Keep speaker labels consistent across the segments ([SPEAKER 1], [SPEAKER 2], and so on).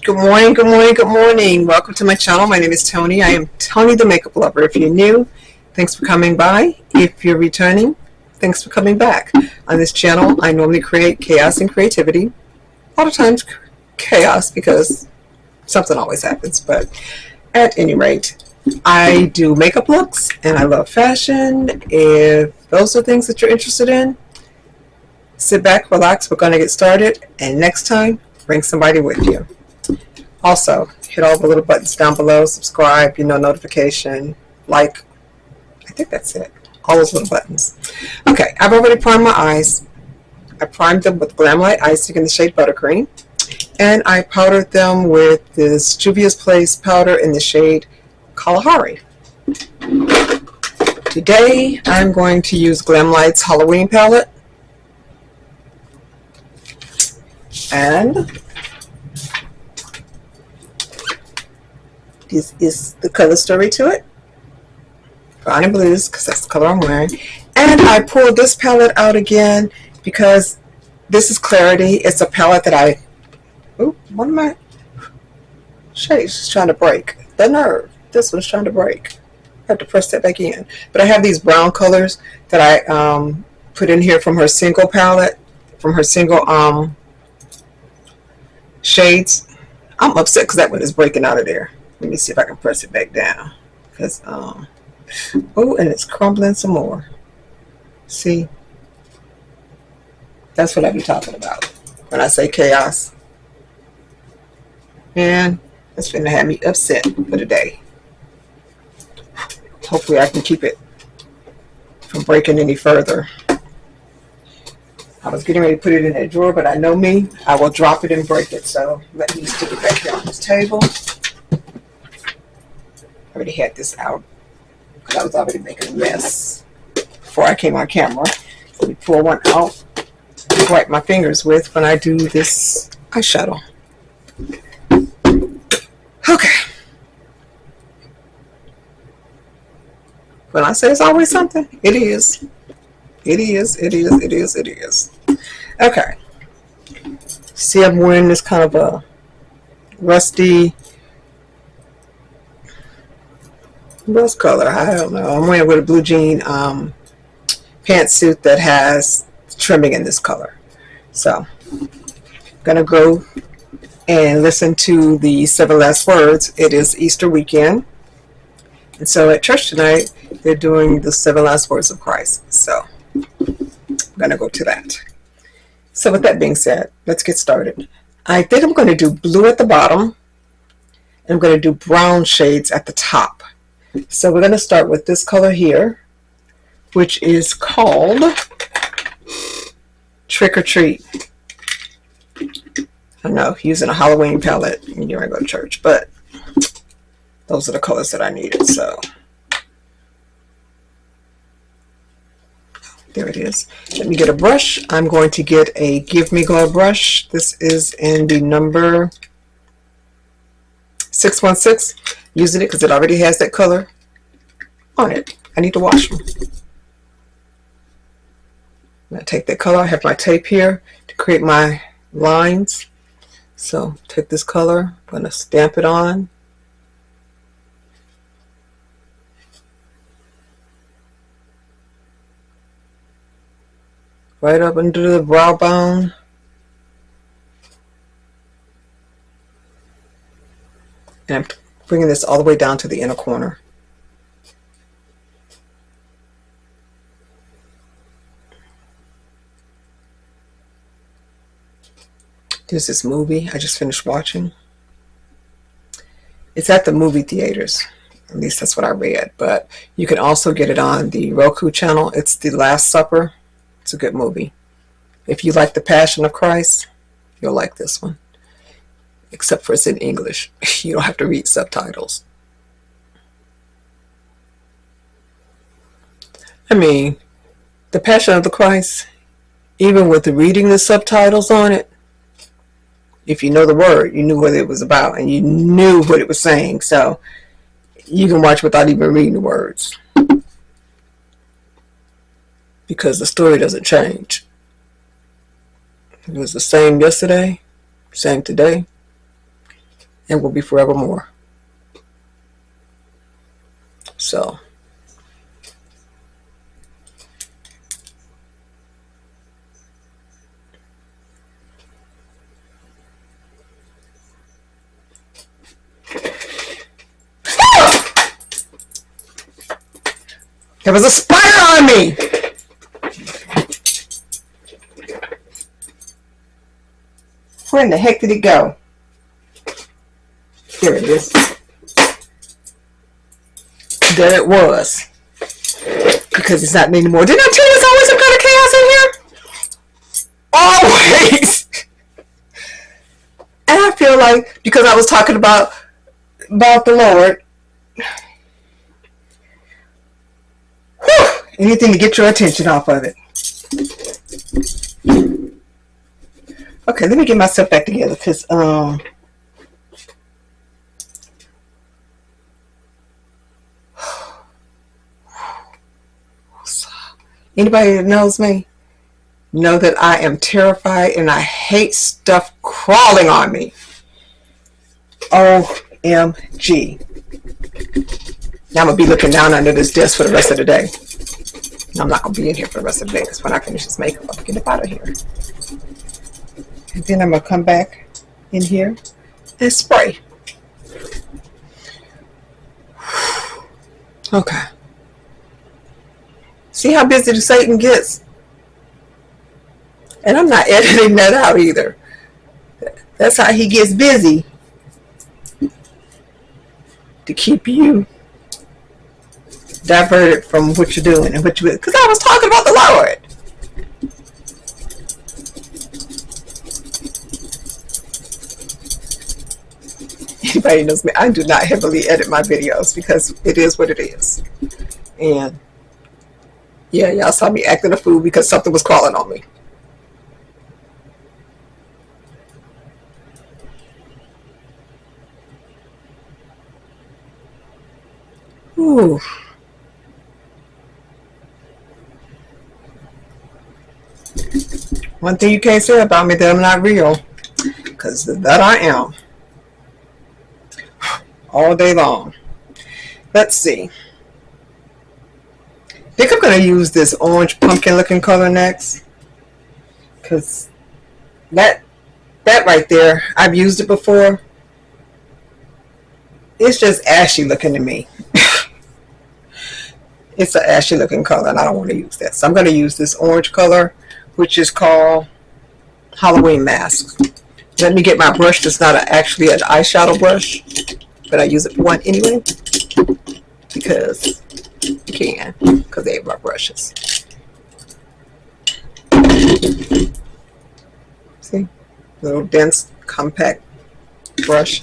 [SPEAKER 1] Good morning, good morning, good morning. Welcome to my channel. My name is Tony. I am Tony the Makeup Lover. If you're new, thanks for coming by. If you're returning, thanks for coming back. On this channel, I normally create chaos and creativity. A lot of times chaos because something always happens, but at any rate, I do makeup looks and I love fashion. If those are things that you're interested in, sit back, relax, we're going to get started, and next time, bring somebody with you. Also, hit all the little buttons down below, subscribe, notification, like, I think that's it. All those little buttons. Okay, I've already primed my eyes. I primed them with Glamlite icing in the shade Buttercream, and I powdered them with this Juvias Place powder in the shade Kalahari. Today, I'm going to use Glamlite's Halloween palette, and this is the color story to it. Brown and blues, because that's the color I'm wearing. And I pulled this palette out again because this is Clarity. It's a palette that one of my shades is trying to break. The nerve. This one's trying to break. I have to press that back in. But I have these brown colors that I put in here from her single palette, from her single shades. I'm upset because that one is breaking out of there. Let me see if I can press it back down. Because, oh, and it's crumbling some more. See? That's what I be talking about when I say chaos. And it's going to have me upset for the day. Hopefully I can keep it from breaking any further. I was getting ready to put it in that drawer, but I know me. I will drop it and break it. So let me stick it back here on this table. I already had this out because I was already making a mess before I came on camera. Let me pull one out to wipe my fingers with when I do this eyeshadow. Okay. When I say it's always something, it is. It is, it is, it is, it is. Okay. See, I'm wearing this kind of a rusty rose color. I don't know. I'm wearing it with a blue jean pantsuit that has trimming in this color. So, I'm going to go and listen to the 7 last words. It is Easter weekend. And so at church tonight, they're doing the 7 last words of Christ. So, I'm going to go to that. So with that being said, let's get started. I think I'm going to do blue at the bottom. And I'm going to do brown shades at the top. So we're going to start with this color here, which is called Trick or Treat. I know, using a Halloween palette when you're going to go to church, but those are the colors that I needed. So there it is. Let me get a brush. I'm going to get a Give Me Glow brush. This is in the number 616. Using it because it already has that color on it. I need to wash them. I'm going to take that color. I have my tape here to create my lines. So take this color. I'm going to stamp it on. Right up under the brow bone. And I'm bringing this all the way down to the inner corner. There's this movie I just finished watching. It's at the movie theaters. At least that's what I read. But you can also get it on the Roku channel. It's The Last Supper. It's a good movie. If you like The Passion of Christ, you'll like this one. Except for it's in English. You don't have to read subtitles. I mean, The Passion of the Christ, even with reading the subtitles on it, if you know the word, you knew what it was about and you knew what it was saying. So you can watch without even reading the words. Because the story doesn't change. It was the same yesterday, same today, and will be forevermore. So there was a spider on me. Where in the heck did it go? There it is. There it was. Because it's not anymore. Didn't I tell you there's always some kind of chaos in here? Always. And I feel like, because I was talking about the Lord, whew, anything to get your attention off of it. Okay, let me get myself back together, because anybody that knows me know that I am terrified and I hate stuff crawling on me. OMG. Now I'm going to be looking down under this desk for the rest of the day. I'm not going to be in here for the rest of the day, because when I finish this makeup, I'll get up out of here. And then I'm going to come back in here and spray. Okay. See how busy the Satan gets? And I'm not editing that out either. That's how he gets busy. To keep you diverted from what you're doing and what you, because I was talking about the Lord. Anybody knows me, I do not heavily edit my videos because it is what it is. And yeah, y'all saw me acting a fool because something was crawling on me. Ooh. One thing you can't say about me, that I'm not real, because that I am. All day long. Let's see. I think I'm going to use this orange pumpkin looking color next, because that right there, I've used it before. It's just ashy looking to me. It's an ashy looking color and I don't want to use that. So I'm going to use this orange color, which is called Halloween Mask. Let me get my brush that's not actually an eyeshadow brush, but I use it for one anyway, because you can, because they have my brushes. See? Little dense, compact brush.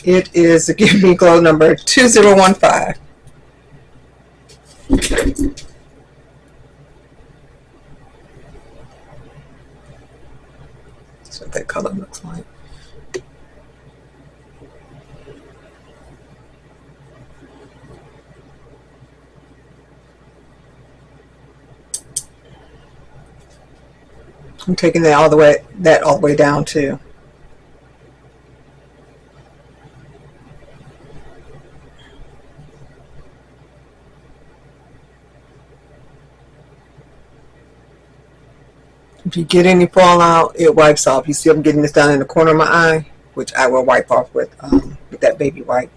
[SPEAKER 1] It is a Give Me Glow number 2015. That's what that color looks like. I'm taking that all the way down too. If you get any fallout, it wipes off. You see I'm getting this down in the corner of my eye, which I will wipe off with that baby wipe.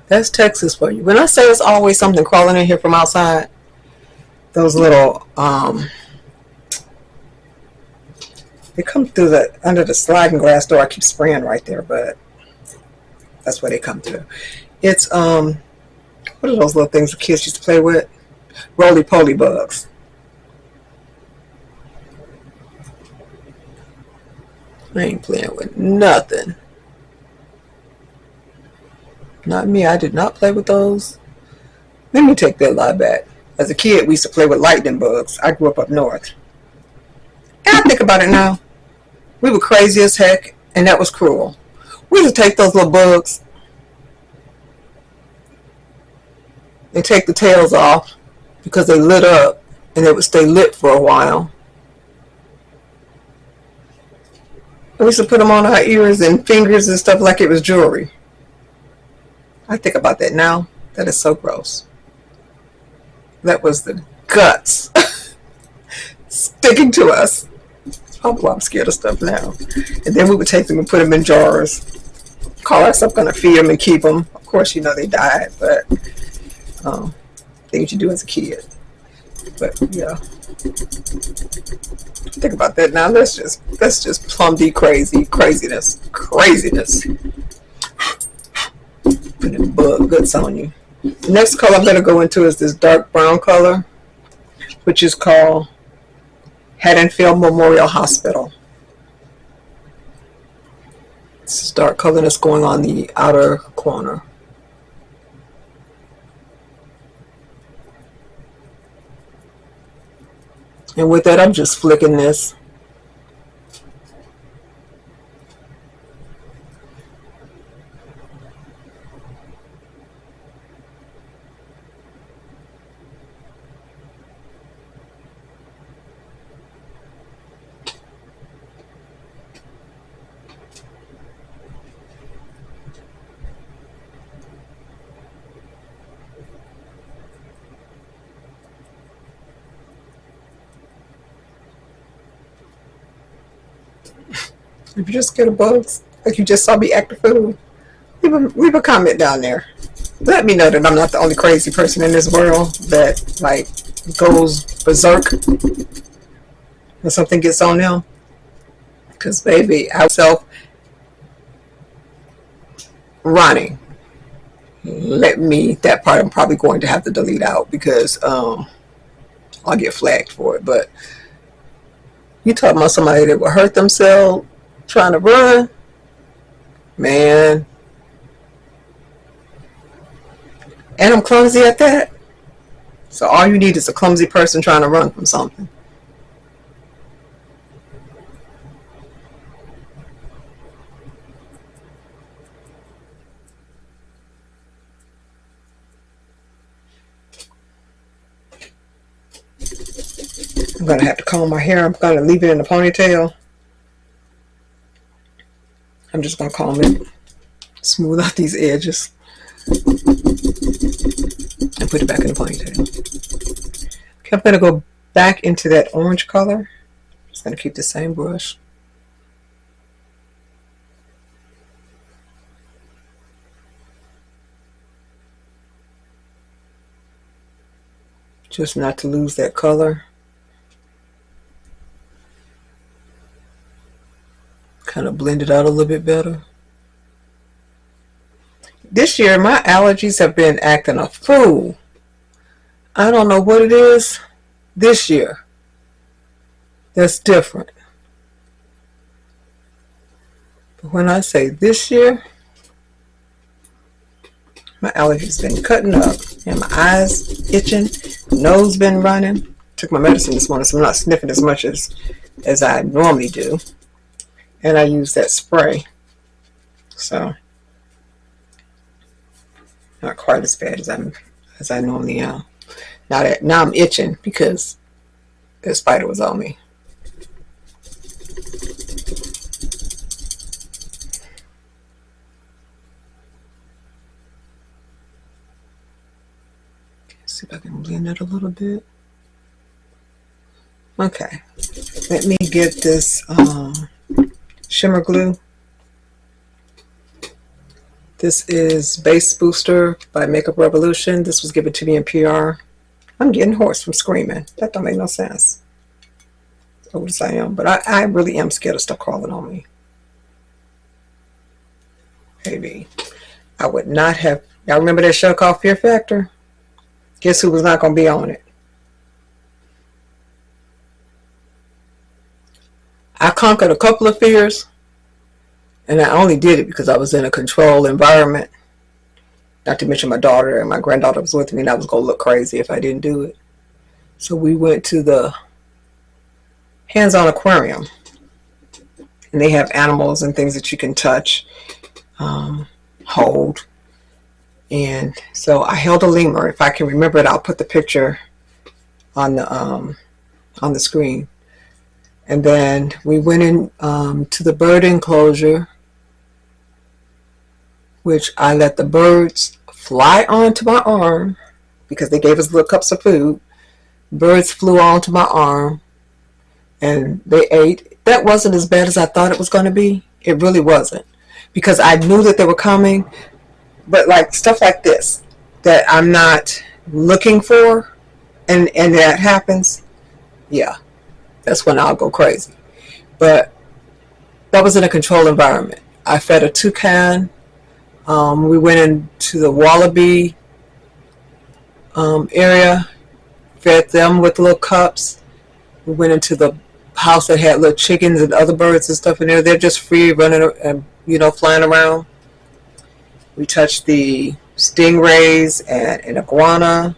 [SPEAKER 1] That's Texas for you. When I say it's always something crawling in here from outside, those little, they come through under the sliding glass door. I keep spraying right there, but that's where they come through. It's, what are those little things the kids used to play with? Roly-poly bugs. I ain't playing with nothing. Not me. I did not play with those. Let me take that lie back. As a kid, we used to play with lightning bugs. I grew up north. And I think about it now. We were crazy as heck, and that was cruel. We used to take those little bugs and take the tails off because they lit up and it would stay lit for a while. We used to put them on our ears and fingers and stuff like it was jewelry. I think about that now. That is so gross. That was the guts sticking to us. Oh, I'm scared of stuff now. And then we would take them and put them in jars. Call ourselves going to feed them and keep them. Of course, you know they died, but things you do as a kid. But yeah, think about that now. That's just plum D craziness. Putting bug guts on you. The next color I'm going to go into is this dark brown color, which is called Haddonfield Memorial Hospital. This is dark color that's going on the outer corner. And with that, I'm just flicking this. If you just scared of bugs, like you just saw me act a fool, leave a comment down there. Let me know that I'm not the only crazy person in this world that like goes berserk when something gets on them. Because baby, I myself running. That part I'm probably going to have to delete out because I'll get flagged for it. But you talking about somebody that would hurt themselves trying to run, man. And I'm clumsy at that. So all you need is a clumsy person trying to run from something. I'm going to have to comb my hair. I'm going to leave it in a ponytail. I'm just going to comb it, smooth out these edges, and put it back in the ponytail. Okay, I'm going to go back into that orange color. Just going to keep the same brush. Just not to lose that color. Kind of blend it out a little bit better. This year, my allergies have been acting a fool. I don't know what it is this year that's different. But when I say this year, my allergies been cutting up. And my eyes itching, nose been running. Took my medicine this morning, so I'm not sniffing as much as I normally do. And I use that spray, so not quite as bad as I normally am. Now I'm itching because the spider was on me. See if I can blend it a little bit. Okay, let me get this shimmer glue. This is Base Booster by Makeup Revolution. This was given to me in PR. I'm getting hoarse from screaming. That don't make no sense. As old as I am, but I really am scared of stuff crawling on me. Maybe I would not have. Y'all remember that show called Fear Factor? Guess who was not going to be on it? I conquered a couple of fears, and I only did it because I was in a controlled environment. Not to mention my daughter and my granddaughter was with me, and I was going to look crazy if I didn't do it. So we went to the hands-on aquarium, and they have animals and things that you can touch, hold. And so I held a lemur. If I can remember it, I'll put the picture on the screen. And then we went in to the bird enclosure, which I let the birds fly onto my arm because they gave us little cups of food. Birds flew onto my arm and they ate. That wasn't as bad as I thought it was going to be. It really wasn't, because I knew that they were coming. But like stuff like this that I'm not looking for, and that happens, yeah, that's when I'll go crazy. But that was in a controlled environment. I fed a toucan. We went into the wallaby area, fed them with little cups. We went into the house that had little chickens and other birds and stuff in there. They're just free running and, you know, flying around. We touched the stingrays and an iguana.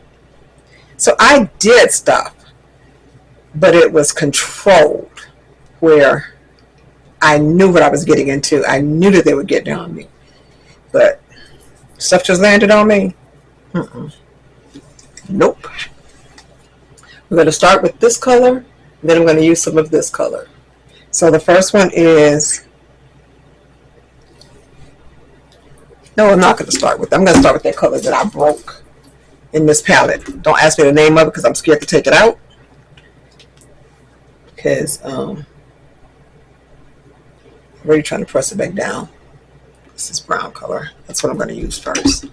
[SPEAKER 1] So I did stuff, but it was controlled, where I knew what I was getting into. I knew that they would get down on me. But stuff just landed on me. Nope. We're going to start with this color, then I'm going to use some of this color. So the first one is, no, I'm not going to start with, I'm going to start with that color that I broke in this palette. Don't ask me the name of it because I'm scared to take it out. Because I'm really trying to press it back down. This is brown color. That's what I'm going to use first.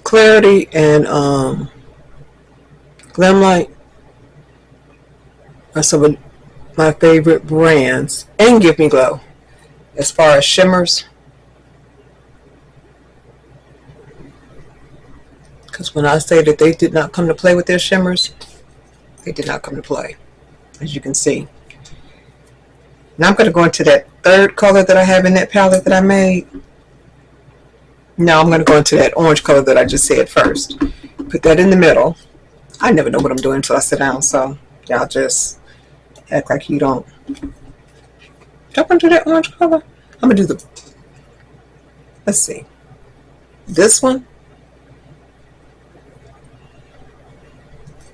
[SPEAKER 1] Clarity and Glamlite are some of my favorite brands, and Give Me Glow. As far as shimmers, because when I say that they did not come to play with their shimmers, they did not come to play, as you can see. Now I'm going to go into that third color that I have in that palette that I made. Now I'm going to go into that orange color that I just said first. Put that in the middle. I never know what I'm doing until I sit down, so y'all just act like you don't. I'm going to do that orange color. I'm going to do the, let's see, this one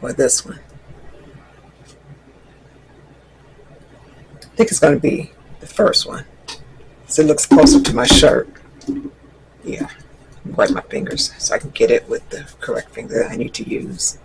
[SPEAKER 1] or this one. I think it's going to be the first one, so it looks closer to my shirt. Yeah, wipe my fingers so I can get it with the correct finger that I need to use.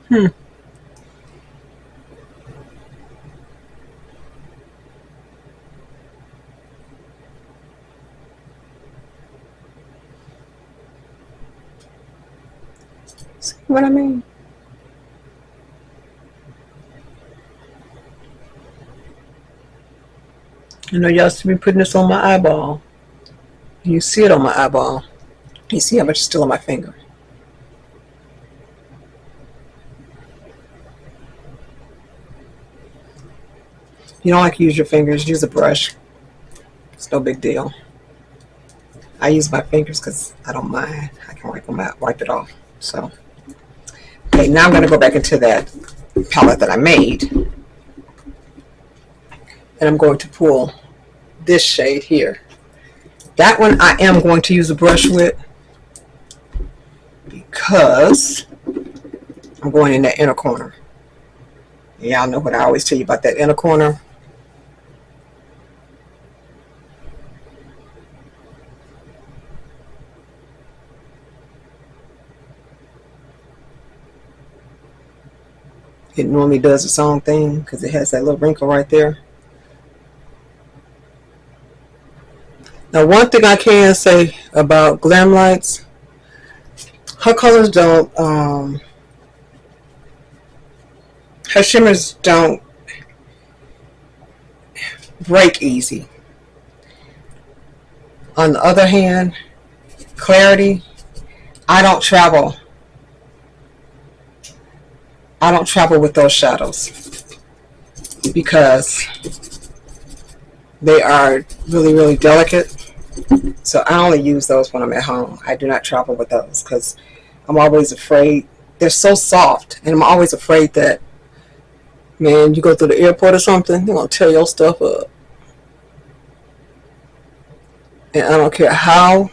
[SPEAKER 1] See what I mean? I know y'all see me putting this on my eyeball. You see it on my eyeball. You see how much is still on my finger. You don't like to use your fingers, use a brush. It's no big deal. I use my fingers because I don't mind. I can wipe them out, wipe it off. So, okay, now I'm going to go back into that palette that I made. And I'm going to pull this shade here. That one I am going to use a brush with because I'm going in that inner corner. Y'all know what I always tell you about that inner corner. It normally does its own thing because it has that little wrinkle right there. Now, one thing I can say about Glamlites, her colors don't, her shimmers don't break easy. On the other hand, clarity, I don't travel with those shadows because they are really, really delicate. So I only use those when I'm at home. I do not travel with those because I'm always afraid. They're so soft, and I'm always afraid that, man, you go through the airport or something, they're going to tear your stuff up. And I don't care how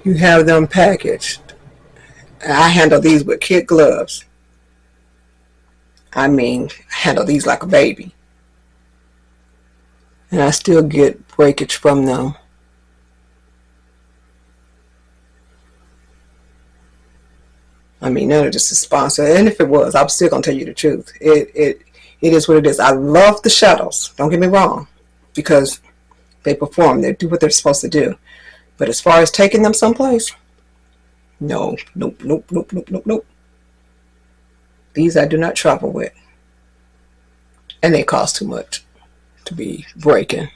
[SPEAKER 1] you have them packaged. I handle these with kid gloves. I mean, I handle these like a baby. And I still get breakage from them. I mean, none of this is sponsored. And if it was, I'm still going to tell you the truth. It is what it is. I love the shadows. Don't get me wrong. Because they perform. They do what they're supposed to do. But as far as taking them someplace, no. Nope, nope, nope, nope, nope, nope. These I do not travel with. And they cost too much to be breaking.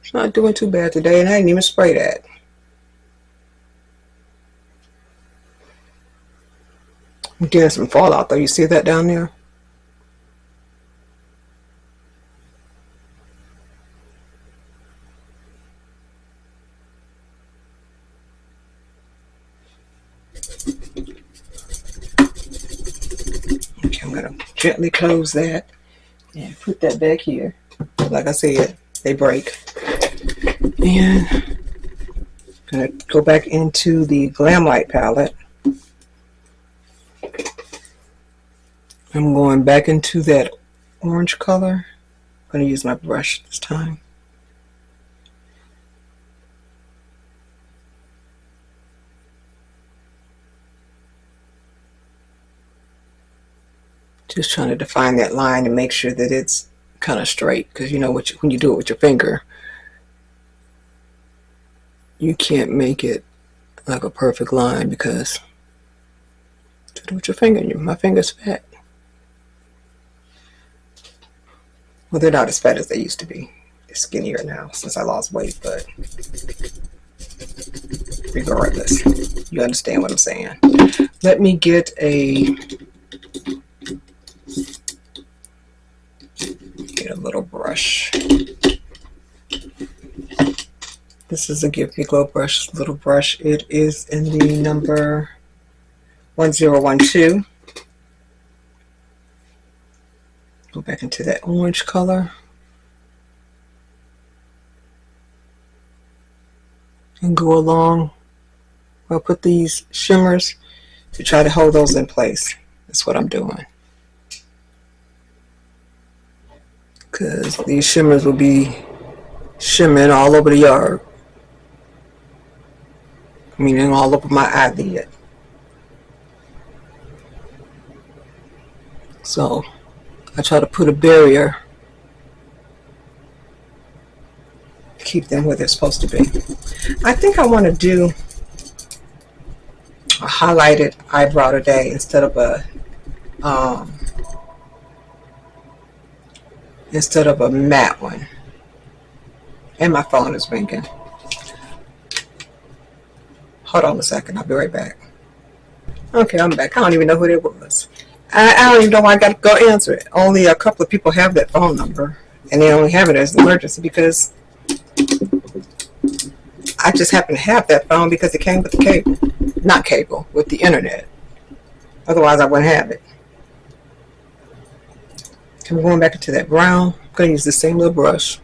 [SPEAKER 1] It's not doing too bad today, and I didn't even spray that. I'm getting some fallout though. You see that down there? Okay, I'm going to gently close that and put that back here. Like I said, they break. And I'm going to go back into the Glamlite palette. I'm going back into that orange color. I'm going to use my brush this time. Just trying to define that line and make sure that it's kind of straight, because you know when you do it with your finger, you can't make it like a perfect line because to do it with your finger, my finger's fat. Well, they're not as fat as they used to be. They're skinnier now since I lost weight, but regardless, you understand what I'm saying. Let me get a little brush. This is a Give Me Glow brush, little brush. It is in the number 1012. Go back into that orange color. And go along. I'll put these shimmers to try to hold those in place. That's what I'm doing. Because these shimmers will be shimmering all over the yard. Meaning all over my eyelid. So I try to put a barrier to keep them where they're supposed to be. I think I want to do a highlighted eyebrow today instead of a matte one. And my phone is ringing. Hold on a second, I'll be right back. Okay, I'm back. I don't even know who it was. I don't even know why I got to go answer it. Only a couple of people have that phone number, and they only have it as an emergency because I just happen to have that phone because it came with the cable. Not cable, with the internet. Otherwise, I wouldn't have it. Okay, we're going back into that brown. I'm going to use the same little brush.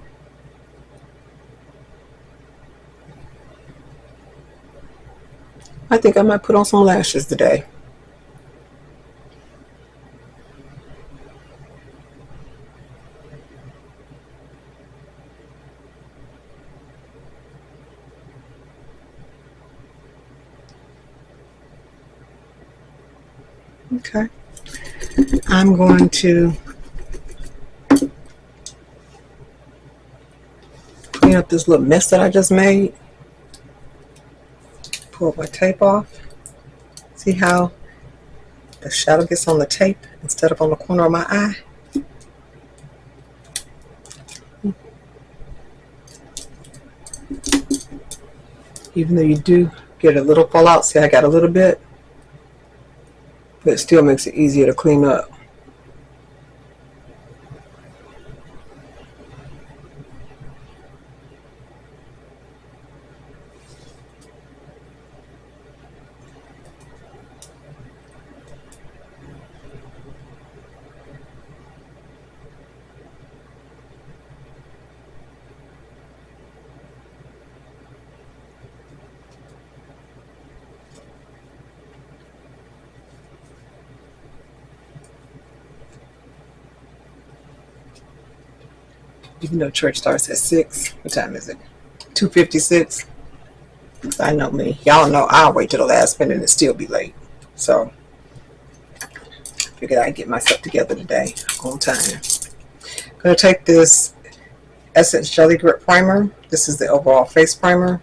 [SPEAKER 1] I think I might put on some lashes today. Okay. I'm going to clean up this little mess that I just made. pull my tape off. See how the shadow gets on the tape instead of on the corner of my eye? Even though you do get a little fallout, see I got a little bit, but it still makes it easier to clean up. Even though church starts at 6, what time is it? 2:56. I know me. Y'all know I'll wait till the last minute and still be late. So, figured I'd get myself together today on time. I'm going to take this Essence Jelly Grip Primer. This is the overall face primer.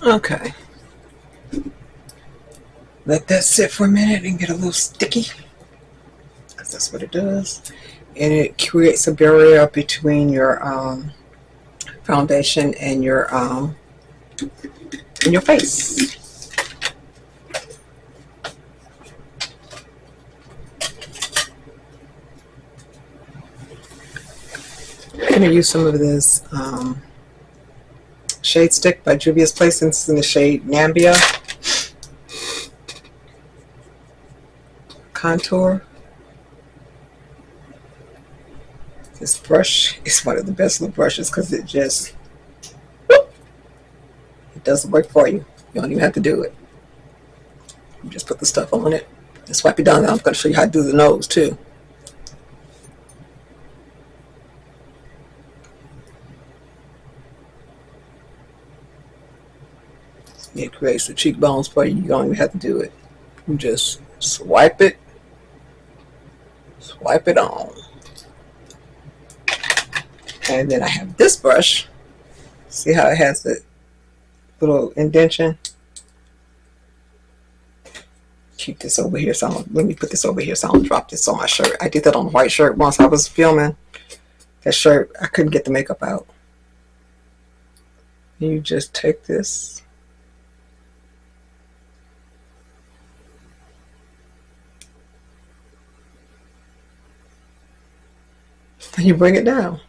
[SPEAKER 1] Okay. Let that sit for a minute and get a little sticky, because that's what it does. And it creates a barrier between your foundation and your face. I'm going to use some of this shade stick by Juvias Place. This is in the shade Namibia Contour. This brush is one of the best little brushes because it just, whoop, it does the work for you. You don't even have to do it. You just put the stuff on it and swipe it down. Now I'm going to show you how to do the nose too. It creates the cheekbones for you. You don't even have to do it. You just swipe it on. And then I have this brush. See how it has the little indentation? Keep this over here. So let me put this over here so I don't drop this on my shirt. I did that on the white shirt once I was filming that shirt. I couldn't get the makeup out. You just take this. And you bring it down.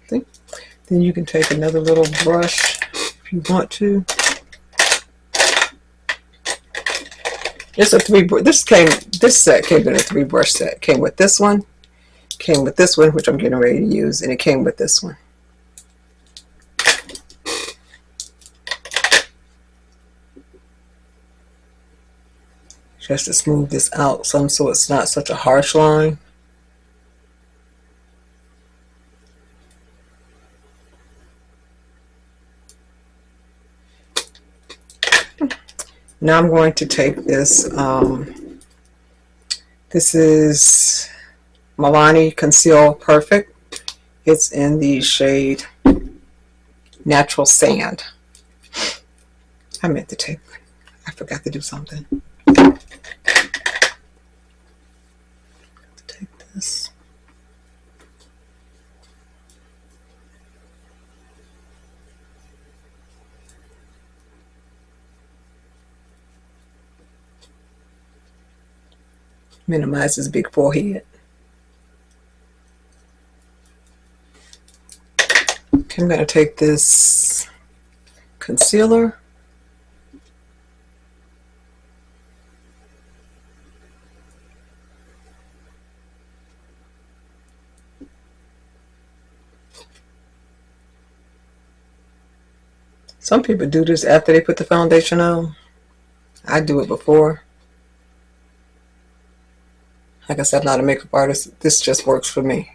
[SPEAKER 1] See? Then you can take another little brush if you want to. It's a this set came in a 3-brush set. Came with this one, which I'm getting ready to use, and it came with this one. Just to smooth this out some so it's not such a harsh line. Now I'm going to take this, this is Milani Conceal Perfect. It's in the shade Natural Sand. I meant to take I forgot to do something. Take this. Minimize his big forehead. Okay, I'm going to take this concealer. Some people do this after they put the foundation on. I do it before. Like I said, I'm not a makeup artist. This just works for me.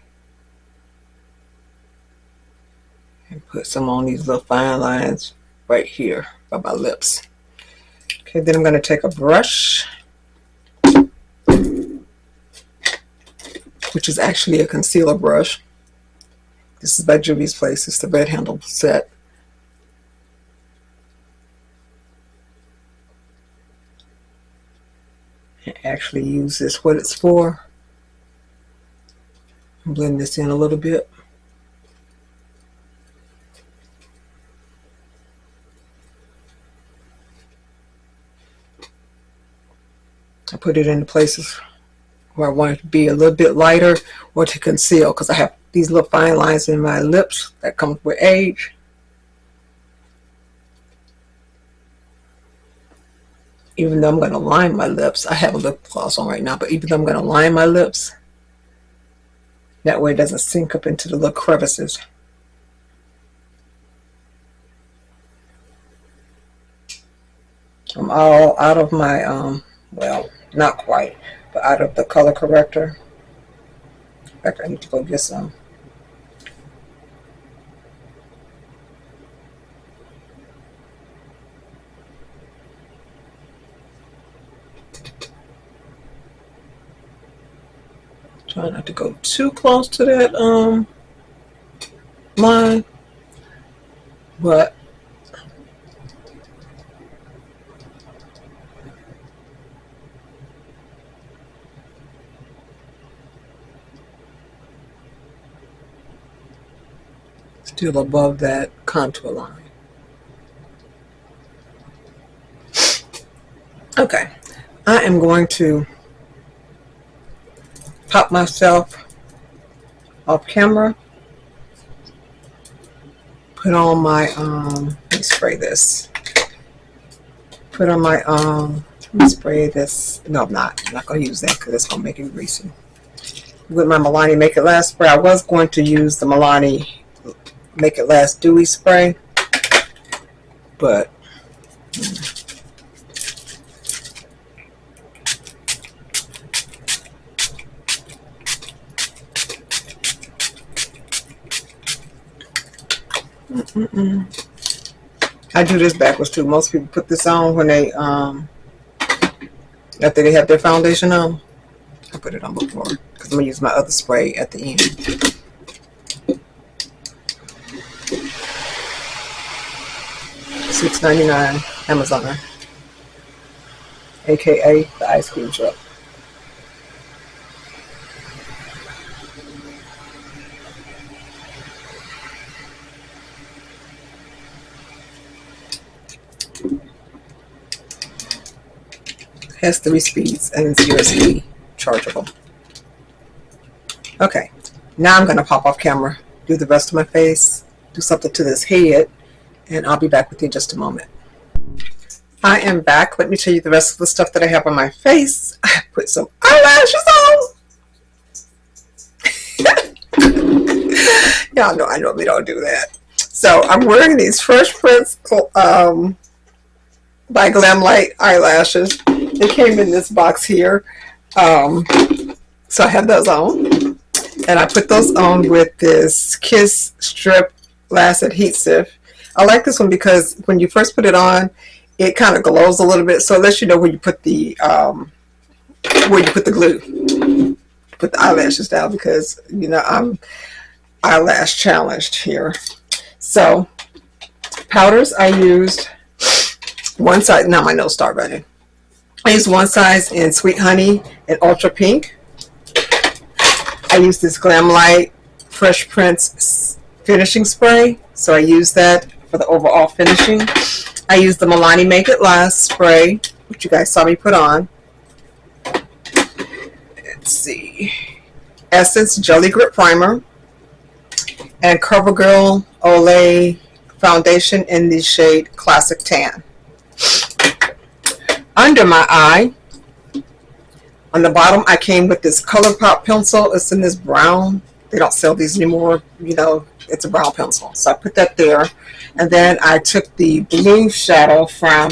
[SPEAKER 1] And put some on these little fine lines right here by my lips. Okay, then I'm going to take a brush, which is actually a concealer brush. This is by Juvias Place. It's the red handle set. And actually use this what it's for. Blend this in a little bit. I put it in the places where I want it to be a little bit lighter or to conceal, because I have these little fine lines in my lips that comes with age. Even though I'm going to line my lips, I have a lip gloss on right now, but even though I'm going to line my lips, that way it doesn't sink up into the little crevices. I'm all out of my, well, not quite, but out of the color corrector. In fact, I need to go get some. Try not to go too close to that line, but still above that contour line. Okay, I am going to pop myself off camera, put on my let me spray this, put on my let me spray this. No, I'm not going to use that because it's going to make it greasy. With my Milani Make It Last spray, I was going to use the Milani Make It Last Dewy spray, but I do this backwards too. Most people put this on when they after they have their foundation on. I put it on before because I'm gonna use my other spray at the end. $6.99 Amazon, aka the ice cream truck. Has 3 speeds and it's USB chargeable. Okay, now I'm going to pop off camera, do the rest of my face, do something to this head, and I'll be back with you in just a moment. I am back. Let me tell you the rest of the stuff that I have on my face. I put some eyelashes on. Y'all know I normally don't do that. So I'm wearing these Fresh Prince by Glamlite eyelashes. They came in this box here. So I have those on. And I put those on with this Kiss Strip Lash Adhesive. I like this one because when you first put it on, it kind of glows a little bit. So it lets you know where you put the glue. Put the eyelashes down because, you know, I'm eyelash challenged here. So powders I used. one size. Now my nose start running. I use one size in Sweet Honey and Ultra Pink. I use this Glamlite Fresh Prince finishing spray, so I use that for the overall finishing. I use the Milani Make It Last spray, which you guys saw me put on. Let's see, Essence Jelly Grip Primer, and CoverGirl Foundation in the shade Classic Tan. Under my eye, on the bottom, I came with this Colourpop pencil. It's in this brown. They don't sell these anymore. You know, it's a brown pencil. So I put that there. And then I took the blue shadow from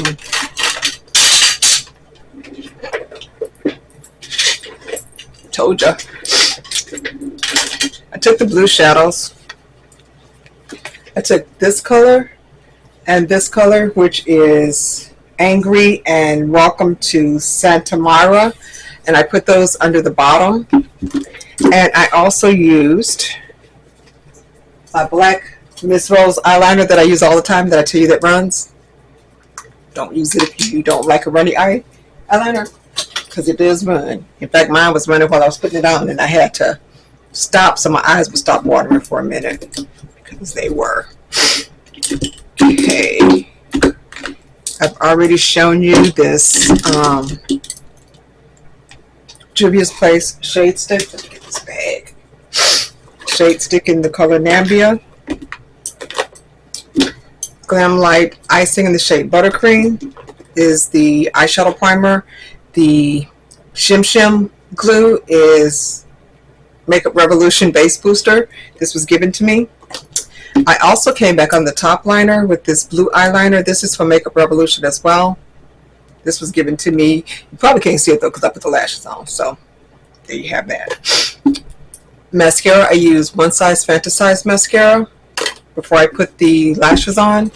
[SPEAKER 1] told ya. I took the blue shadows. I took this color and this color, which is Angry and Welcome to Santa Mara, and I put those under the bottom. And I also used my black Miss Rose eyeliner that I use all the time, that I tell you that runs. Don't use it if you don't like a runny eyeliner, because it does run. In fact, mine was running while I was putting it on, and I had to stop so my eyes would stop watering for a minute, because they were. Okay, I've already shown you this Juvias Place shade stick. Let me get this bag. Shade stick in the color Namibia. Glamlite icing in the shade Buttercream is the eyeshadow primer. The Shim Shim glue is Makeup Revolution Base Booster. This was given to me. I also came back on the top liner with this blue eyeliner. This is from Makeup Revolution as well. This was given to me. You probably can't see it though because I put the lashes on. So there you have that. Mascara, I use One Size Fantasize mascara before I put the lashes on.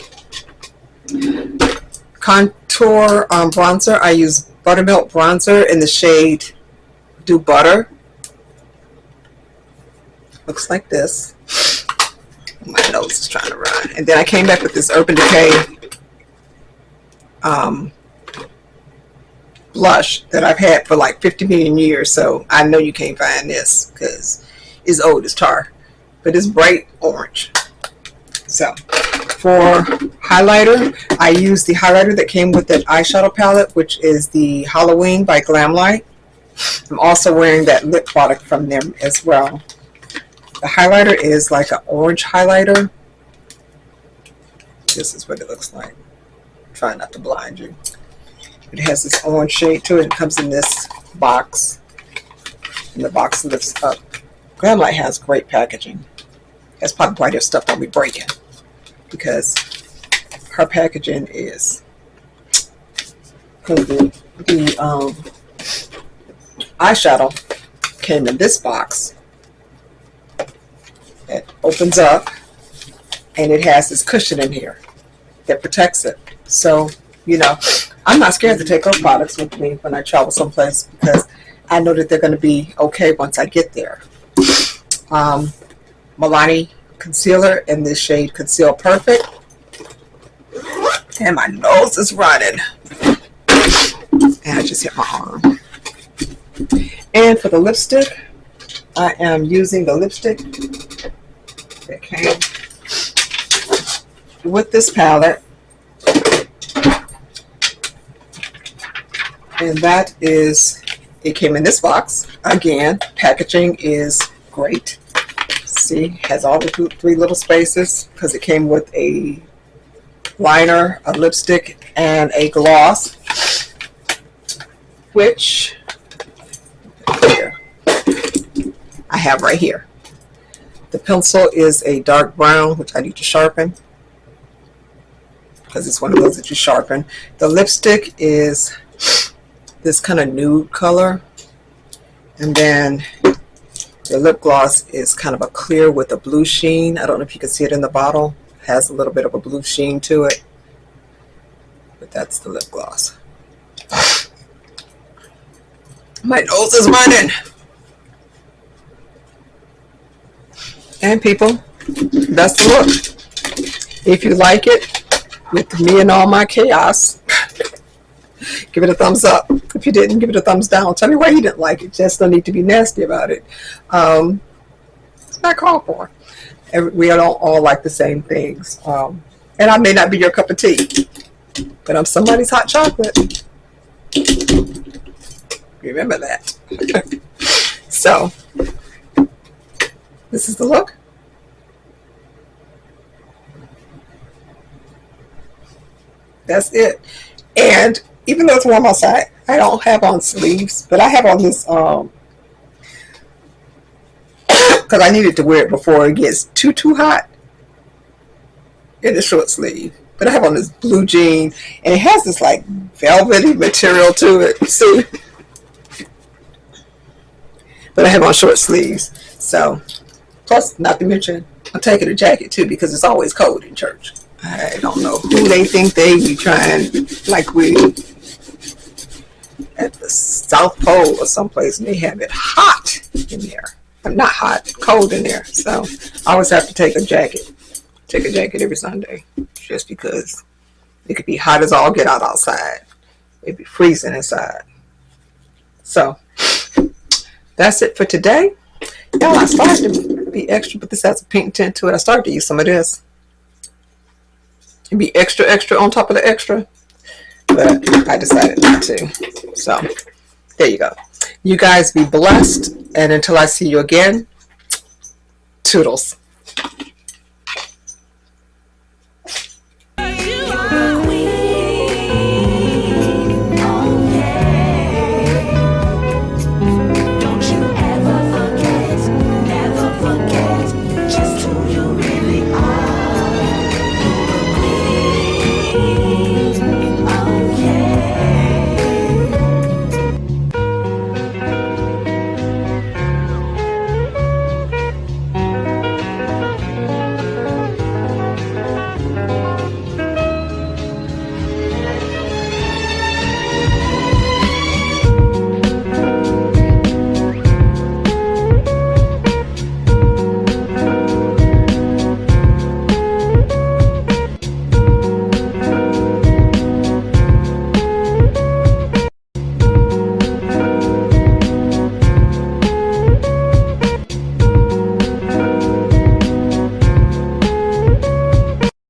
[SPEAKER 1] Contour bronzer, I use Buttermilk bronzer in the shade Do Butter. Looks like this. My nose is trying to run. And then I came back with this Urban Decay blush that I've had for like 50 million years, so I know you can't find this because it's old as tar, but it's bright orange. So for highlighter, I use the highlighter that came with that eyeshadow palette, which is the Halloween by Glamlite. I'm also wearing that lip product from them as well. The highlighter is like an orange highlighter. This is what it looks like. Try not to blind you. It has this orange shade to it. It comes in this box. And the box lifts up. Glamlite has great packaging. That's probably why their stuff don't be breaking, because her packaging is the eyeshadow came in this box. It opens up and it has this cushion in here that protects it. So, you know, I'm not scared to take her products with me when I travel someplace, because I know that they're going to be okay once I get there. Milani concealer in this shade Conceal Perfect. And my nose is running. And I just hit my arm. And for the lipstick, I am using the lipstick that came with this palette. And that is, it came in this box. Again, packaging is great. See, has all the three little spaces because it came with a liner, a lipstick, and a gloss, which here I have right here. The pencil is a dark brown, which I need to sharpen because it's one of those that you sharpen. The lipstick is this kind of nude color, and then the lip gloss is kind of a clear with a blue sheen. I don't know if you can see it in the bottle. It has a little bit of a blue sheen to it, but that's the lip gloss. My nose is running. And people, that's the look. If you like it, with me and all my chaos, Give it a thumbs up. If you didn't, give it a thumbs down. Tell me why you didn't like it. Just don't need to be nasty about it. It's not called for. We don't all like the same things. And I may not be your cup of tea, but I'm somebody's hot chocolate. Remember that. So, this is the look. That's it. And even though it's warm outside, I don't have on sleeves, but I have on this because I needed to wear it before it gets too hot in the short sleeve. But I have on this blue jean, and it has this like velvety material to it. See? But I have on short sleeves. So, plus, not to mention, I'm taking a jacket too because it's always cold in church. I don't know who they think they be trying, like we at the South Pole or someplace, and they have it hot in there. Not hot, cold in there. So I always have to take a jacket. Take a jacket every Sunday, just because it could be hot as all get out outside. It'd be freezing inside. So that's it for today. Y'all, I started to be extra, but this has a pink tint to it. I started to use some of this. And be extra on top of the extra, but I decided not to. So there you go. You guys be blessed, and until I see you again, toodles.